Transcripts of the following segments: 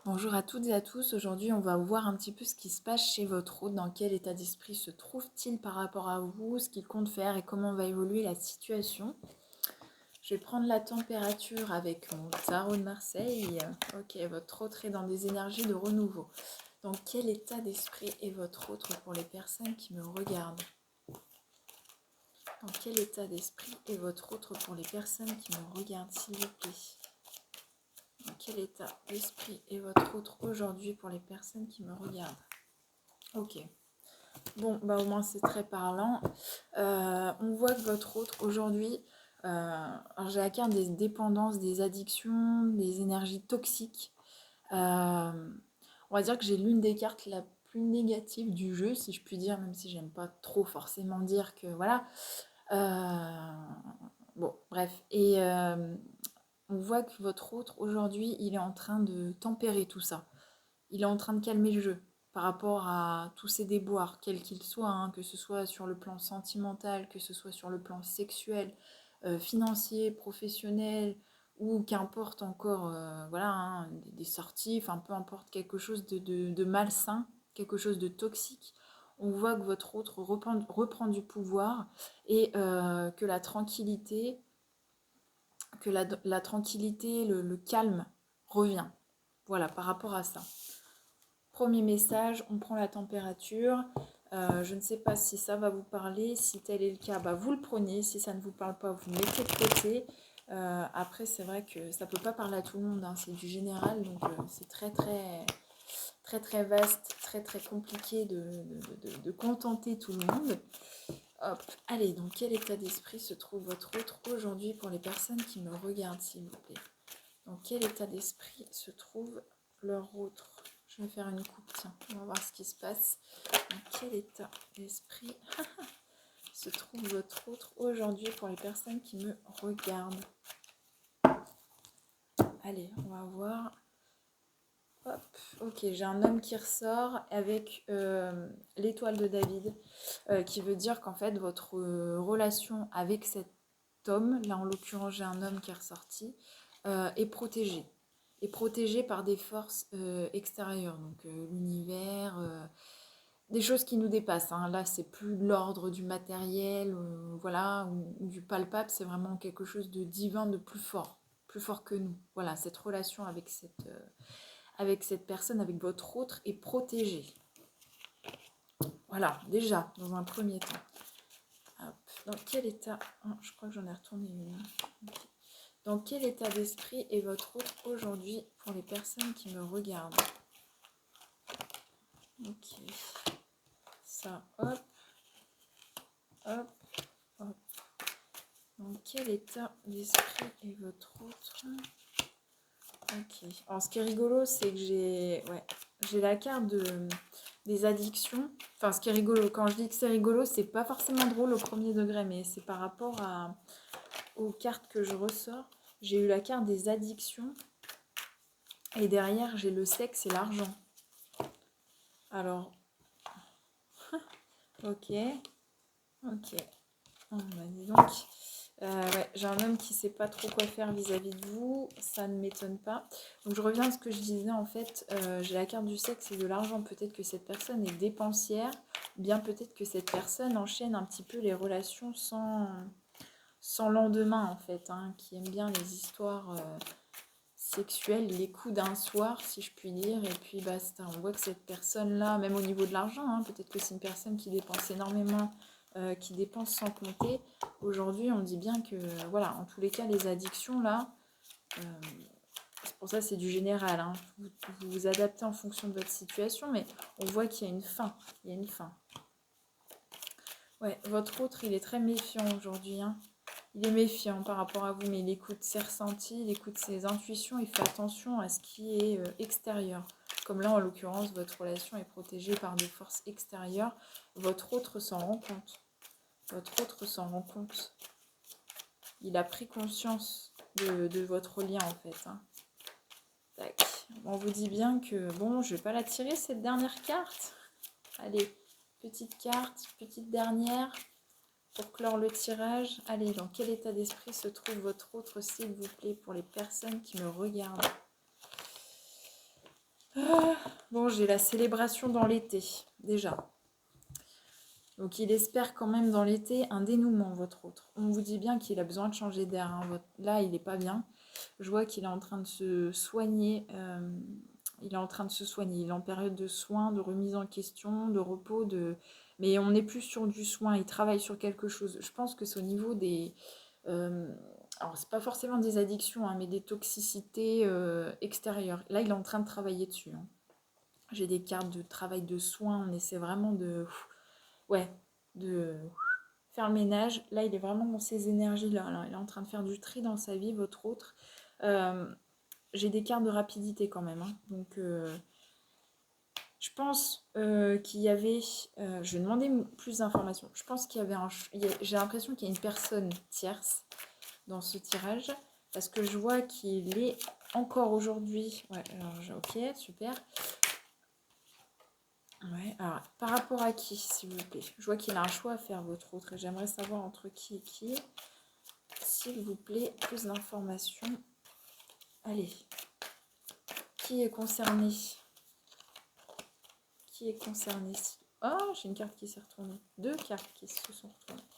Bonjour à toutes et à tous. Aujourd'hui, on va voir un petit peu ce qui se passe chez votre hôte, dans quel état d'esprit se trouve-t-il par rapport à vous, ce qu'il compte faire et comment va évoluer la situation. Je vais prendre la température avec mon tarot de Marseille. Ok, votre autre est dans des énergies de renouveau. Dans quel état d'esprit est votre autre pour les personnes qui me regardent? Dans quel état d'esprit est votre autre pour les personnes qui me regardent, s'il vous plaît? Dans quel état d'esprit est votre autre aujourd'hui pour les personnes qui me regardent? Ok. Bon, bah au moins c'est très parlant. On voit que votre autre aujourd'hui, alors j'ai la carte des dépendances, des addictions, des énergies toxiques. On va dire que j'ai l'une des cartes la plus négative du jeu, si je puis dire, même si j'aime pas trop forcément dire que voilà. Bon, bref. Et on voit que votre autre aujourd'hui, il est en train de tempérer tout ça. Il est en train de calmer le jeu par rapport à tous ces déboires, quels qu'ils soient, hein, que ce soit sur le plan sentimental, que ce soit sur le plan sexuel, financier, professionnel, ou qu'importe encore, voilà, hein, des sorties, enfin peu importe, quelque chose de malsain, quelque chose de toxique. On voit que votre autre reprend du pouvoir et que la tranquillité, le calme revient. Voilà, par rapport à ça. Premier message, on prend la température. Je ne sais pas si ça va vous parler. Si tel est le cas, bah vous le prenez. Si ça ne vous parle pas, vous le mettez de côté. Après, c'est vrai que ça ne peut pas parler à tout le monde, hein. C'est du général, donc c'est très vaste, très compliqué de contenter tout le monde. Hop, allez, dans quel état d'esprit se trouve votre autre aujourd'hui pour les personnes qui me regardent, s'il vous plaît? Dans quel état d'esprit se trouve leur autre? Je vais faire une coupe, tiens, on va voir ce qui se passe. Dans quel état d'esprit se trouve votre autre aujourd'hui pour les personnes qui me regardent? Allez, on va voir. Hop, ok, j'ai un homme qui ressort avec l'étoile de David, qui veut dire qu'en fait, votre relation avec cet homme, là en l'occurrence j'ai un homme qui est ressorti, est protégée. Est protégée par des forces extérieures, donc l'univers, des choses qui nous dépassent, hein. Là, c'est plus de l'ordre du matériel, voilà, ou du palpable, c'est vraiment quelque chose de divin, de plus fort que nous. Voilà, cette relation avec cette personne, avec votre autre, est protégée. Voilà, déjà, dans un premier temps. Hop, dans quel état... Oh, je crois que j'en ai retourné une. Okay. Dans quel état d'esprit est votre autre aujourd'hui pour les personnes qui me regardent? Ok. Ça, hop, hop, hop. Dans quel état d'esprit est votre autre? Ok. Alors, ce qui est rigolo, c'est que j'ai la carte des addictions. Enfin, ce qui est rigolo, quand je dis que c'est rigolo, c'est pas forcément drôle au premier degré, mais c'est par rapport aux cartes que je ressors. J'ai eu la carte des addictions et derrière, j'ai le sexe et l'argent. Alors, ok. Oh, bah, dis donc. Ouais, j'ai un homme qui sait pas trop quoi faire vis-à-vis de vous, ça ne m'étonne pas. Donc je reviens à ce que je disais en fait, j'ai la carte du sexe et de l'argent, peut-être que cette personne est dépensière, bien peut-être que cette personne enchaîne un petit peu les relations sans lendemain en fait, hein, qui aime bien les histoires sexuelles, les coups d'un soir si je puis dire, et puis basta. On voit que cette personne-là, même au niveau de l'argent, hein, peut-être que c'est une personne qui dépense énormément, qui dépense sans compter. Aujourd'hui, on dit bien que, voilà, en tous les cas, les addictions, là, c'est pour ça que c'est du général, hein. Vous vous adaptez en fonction de votre situation, mais on voit qu'il y a une fin. Il y a une fin. Ouais, votre autre, il est très méfiant aujourd'hui, hein. Il est méfiant par rapport à vous, mais il écoute ses ressentis, il écoute ses intuitions, il fait attention à ce qui est extérieur. Comme là, en l'occurrence, votre relation est protégée par des forces extérieures. Votre autre s'en rend compte. Votre autre s'en rend compte. Il a pris conscience de votre lien, en fait, hein. Tac. On vous dit bien que, bon, je vais pas la tirer, cette dernière carte. Allez, petite carte, petite dernière. Pour clore le tirage, allez, dans quel état d'esprit se trouve votre autre, s'il vous plaît, pour les personnes qui me regardent? Bon, j'ai la célébration dans l'été, déjà. Donc il espère quand même dans l'été un dénouement, votre autre. On vous dit bien qu'il a besoin de changer d'air, hein. Là, il n'est pas bien. Je vois qu'il est en train de se soigner. Il est en train de se soigner. Il est en période de soins, de remise en question, de repos. Mais on n'est plus sur du soin. Il travaille sur quelque chose. Je pense que c'est au niveau des... euh, alors, c'est pas forcément des addictions, hein, mais des toxicités extérieures. Là, il est en train de travailler dessus, hein. J'ai des cartes de travail de soins. On essaie vraiment de... Ouais, de faire le ménage. Là, il est vraiment dans ces énergies-là. Là. Il est en train de faire du tri dans sa vie, votre autre. Euh, j'ai des cartes de rapidité quand même, hein. Donc, je pense qu'il y avait... je vais demander plus d'informations. Je pense qu'il y avait j'ai l'impression qu'il y a une personne tierce dans ce tirage. Parce que je vois qu'il est encore aujourd'hui... Ouais, alors, ok, super. Ouais, alors, par rapport à qui, s'il vous plaît? Je vois qu'il a un choix à faire, votre autre, et j'aimerais savoir entre qui et qui. S'il vous plaît, plus d'informations. Allez, qui est concerné? Qui est concerné? Oh, j'ai une carte qui s'est retournée. Deux cartes qui se sont retournées.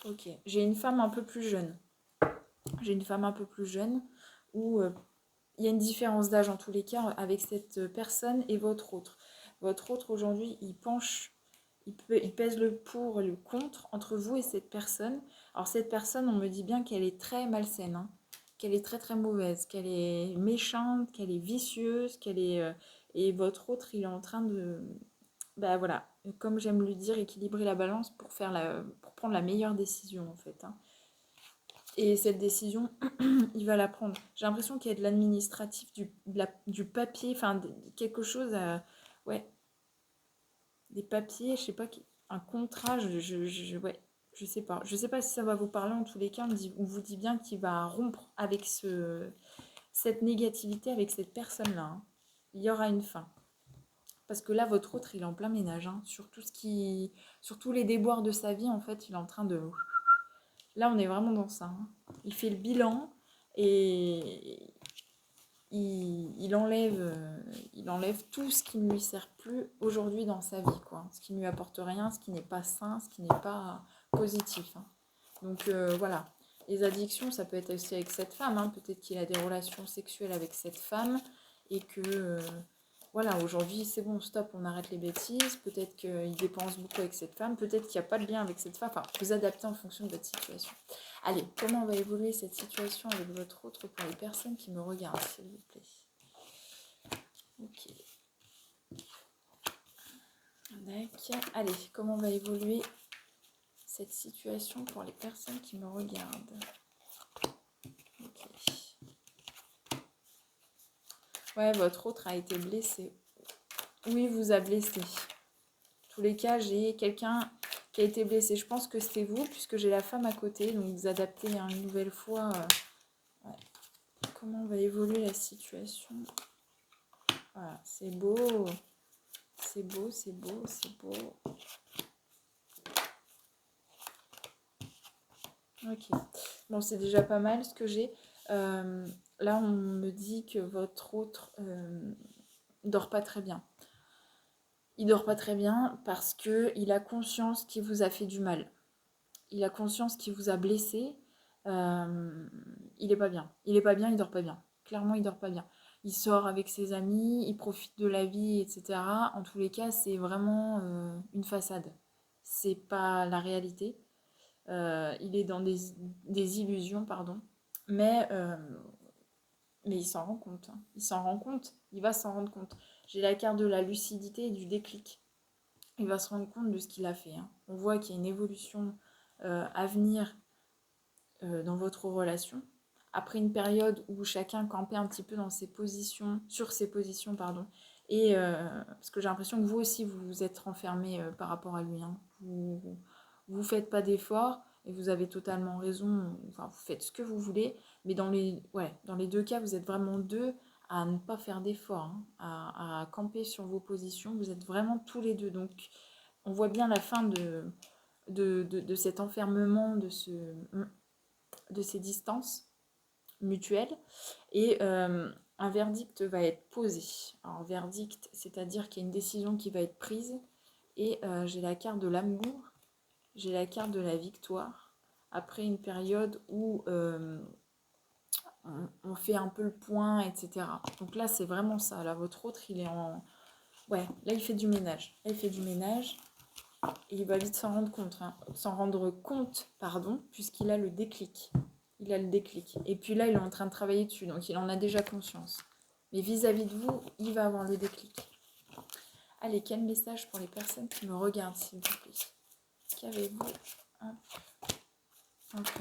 Ok, j'ai une femme un peu plus jeune. J'ai une femme un peu plus jeune où il y a une différence d'âge en tous les cas avec cette personne et votre autre. Votre autre aujourd'hui, il penche, il pèse le pour et le contre entre vous et cette personne. Alors cette personne, on me dit bien qu'elle est très malsaine, hein, qu'elle est très très mauvaise, qu'elle est méchante, qu'elle est vicieuse, qu'elle est et votre autre, il est en train de, bah voilà, comme j'aime lui dire, équilibrer la balance pour pour prendre la meilleure décision en fait, hein. Et cette décision, il va la prendre. J'ai l'impression qu'il y a de l'administratif, du papier, enfin quelque chose à... Ouais, des papiers, je sais pas, un contrat, ouais, je sais pas. Je sais pas si ça va vous parler, en tous les cas, on vous dit bien qu'il va rompre avec cette négativité, avec cette personne-là, hein. Il y aura une fin. Parce que là, votre autre, il est en plein ménage, hein, sur tout sur tous les déboires de sa vie, en fait, il est en train de... Là, on est vraiment dans ça, hein. Il fait le bilan et il enlève tout ce qui ne lui sert plus aujourd'hui dans sa vie, quoi. Ce qui ne lui apporte rien, ce qui n'est pas sain, ce qui n'est pas positif, hein. Donc voilà. Les addictions, ça peut être aussi avec cette femme, hein. Peut-être qu'il a des relations sexuelles avec cette femme et que voilà, aujourd'hui c'est bon, stop, on arrête les bêtises. Peut-être qu'il dépense beaucoup avec cette femme, peut-être qu'il n'y a pas de lien avec cette femme. Enfin, vous adaptez en fonction de votre situation. Allez, comment va évoluer cette situation avec votre autre pour les personnes qui me regardent, s'il vous plaît? Ok. D'accord. Allez, comment va évoluer cette situation pour les personnes qui me regardent? Ok. Ouais, votre autre a été blessé. Oui, vous a blessé. En tous les cas, j'ai quelqu'un qui a été blessé. Je pense que c'est vous, puisque j'ai la femme à côté. Donc, vous adaptez une nouvelle fois. Ouais. Comment va évoluer la situation? Voilà, c'est beau. C'est beau, c'est beau, c'est beau. Ok. Bon, c'est déjà pas mal ce que j'ai. Là, on me dit que votre autre dort pas très bien. Il dort pas très bien parce que il a conscience qu'il vous a fait du mal. Il a conscience qu'il vous a blessé. Il est pas bien. Il est pas bien, il dort pas bien. Clairement, il dort pas bien. Il sort avec ses amis, il profite de la vie, etc. En tous les cas, c'est vraiment une façade. C'est pas la réalité. Il est dans des illusions, pardon. Mais, euh, mais il s'en rend compte, hein. Il s'en rend compte. Il va s'en rendre compte. J'ai la carte de la lucidité et du déclic. Il va se rendre compte de ce qu'il a fait, hein. On voit qu'il y a une évolution à venir dans votre relation. Après une période où chacun campait un petit peu dans ses positions, sur ses positions, pardon. Et parce que j'ai l'impression que vous aussi, vous vous êtes renfermé par rapport à lui, hein. Vous faites pas d'efforts et vous avez totalement raison. Enfin, vous faites ce que vous voulez, mais dans les deux cas, vous êtes vraiment deux à ne pas faire d'efforts, hein, à camper sur vos positions. Vous êtes vraiment tous les deux. Donc, on voit bien la fin de cet enfermement, de ces distances mutuelles. Et un verdict va être posé. Alors, verdict, c'est-à-dire qu'il y a une décision qui va être prise. Et j'ai la carte de l'amour, j'ai la carte de la victoire. Après une période où on fait un peu le point, etc. Donc là, c'est vraiment ça. Là, votre autre, il est en... Ouais, là, il fait du ménage. Là, il fait du ménage. Et il va vite s'en rendre compte, hein. S'en rendre compte, pardon, puisqu'il a le déclic. Il a le déclic. Et puis là, il est en train de travailler dessus, donc il en a déjà conscience. Mais vis-à-vis de vous, il va avoir le déclic. Allez, quel message pour les personnes qui me regardent, s'il vous plaît? Qu'avez-vous? Ok.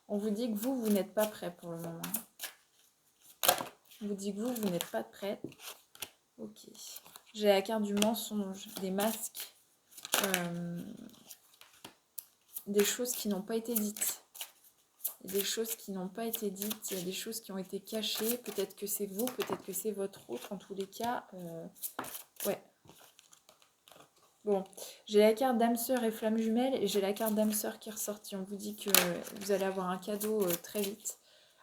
On vous dit que vous n'êtes pas prêt pour le moment. On vous dit que vous n'êtes pas prêt. Ok. J'ai la carte du mensonge, des masques, des choses qui n'ont pas été dites. Des choses qui n'ont pas été dites, il y a des choses qui ont été cachées. Peut-être que c'est vous, peut-être que c'est votre autre. En tous les cas, ouais. Bon, j'ai la carte d'âme sœur et flamme jumelle et j'ai la carte d'âme sœur qui est ressortie. On vous dit que vous allez avoir un cadeau très vite.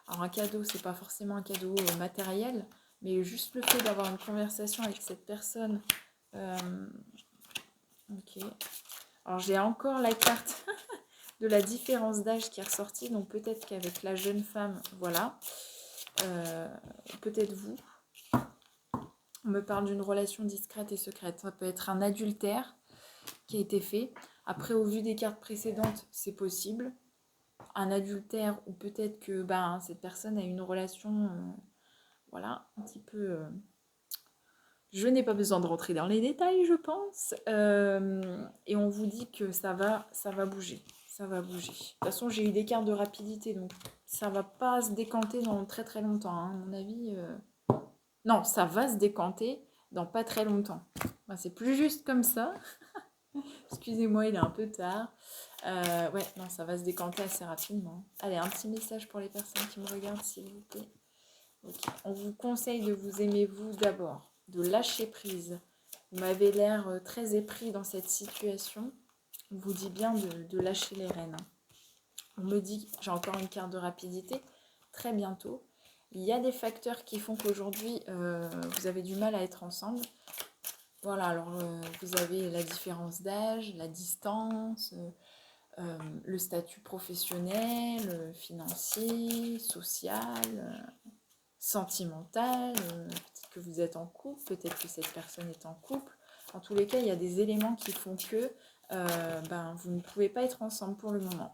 Alors un cadeau, c'est pas forcément un cadeau matériel, mais juste le fait d'avoir une conversation avec cette personne. Ok. Alors j'ai encore la carte de la différence d'âge qui est ressortie, donc peut-être qu'avec la jeune femme, voilà, peut-être vous. On me parle d'une relation discrète et secrète. Ça peut être un adultère qui a été fait. Après, au vu des cartes précédentes, c'est possible. Un adultère ou peut-être que cette personne a une relation, voilà, un petit peu... Je n'ai pas besoin de rentrer dans les détails, je pense. Et on vous dit que ça va bouger. Ça va bouger. De toute façon, j'ai eu des cartes de rapidité, donc ça va pas se décanter dans très très longtemps, hein, à mon avis. Non, ça va se décanter dans pas très longtemps. C'est plus juste comme ça. Excusez-moi, il est un peu tard. Ouais, non, ça va se décanter assez rapidement. Allez, un petit message pour les personnes qui me regardent, s'il vous plaît. Okay. On vous conseille de vous aimer vous d'abord, de lâcher prise. Vous m'avez l'air très épris dans cette situation. On vous dit bien de lâcher les rênes. On me dit, j'ai encore une carte de rapidité, très bientôt. Il y a des facteurs qui font qu'aujourd'hui, vous avez du mal à être ensemble. Voilà, alors vous avez la différence d'âge, la distance, le statut professionnel, financier, social, sentimental, peut-être que vous êtes en couple, peut-être que cette personne est en couple. En tous les cas, il y a des éléments qui font que vous ne pouvez pas être ensemble pour le moment.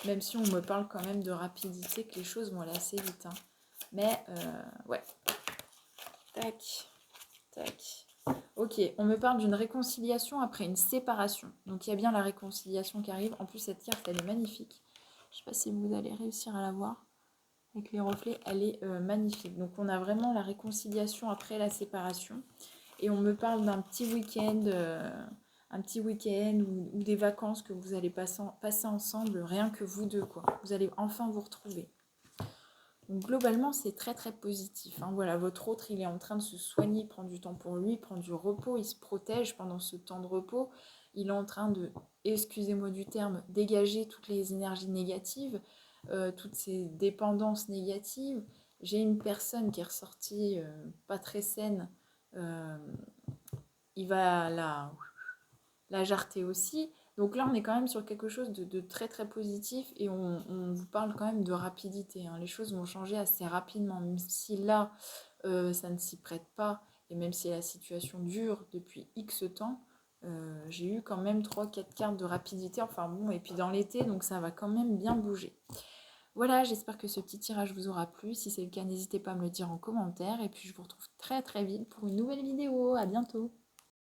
Même si on me parle quand même de rapidité, que les choses vont aller assez vite. Hein. Mais, ouais. Tac, tac. Ok, on me parle d'une réconciliation après une séparation. Donc il y a bien la réconciliation qui arrive. En plus, cette carte, elle est magnifique. Je ne sais pas si vous allez réussir à la voir. Avec les reflets, elle est magnifique. Donc on a vraiment la réconciliation après la séparation. Et on me parle d'un petit week-end, ou des vacances que vous allez passer ensemble, rien que vous deux, quoi. Vous allez enfin vous retrouver. Donc globalement, c'est très très positif. Hein. Voilà, votre autre, il est en train de se soigner, prendre du temps pour lui, prendre du repos, il se protège pendant ce temps de repos. Il est en train de, excusez-moi du terme, dégager toutes les énergies négatives, toutes ces dépendances négatives. J'ai une personne qui est ressortie pas très saine. Il va la jarreter aussi. Donc là, on est quand même sur quelque chose de très très positif et on vous parle quand même de rapidité. Hein. Les choses vont changer assez rapidement, même si là, ça ne s'y prête pas et même si la situation dure depuis X temps, j'ai eu quand même 3-4 cartes de rapidité. Enfin bon, et puis dans l'été, donc ça va quand même bien bouger. Voilà, j'espère que ce petit tirage vous aura plu. Si c'est le cas, n'hésitez pas à me le dire en commentaire et puis je vous retrouve très très vite pour une nouvelle vidéo. À bientôt!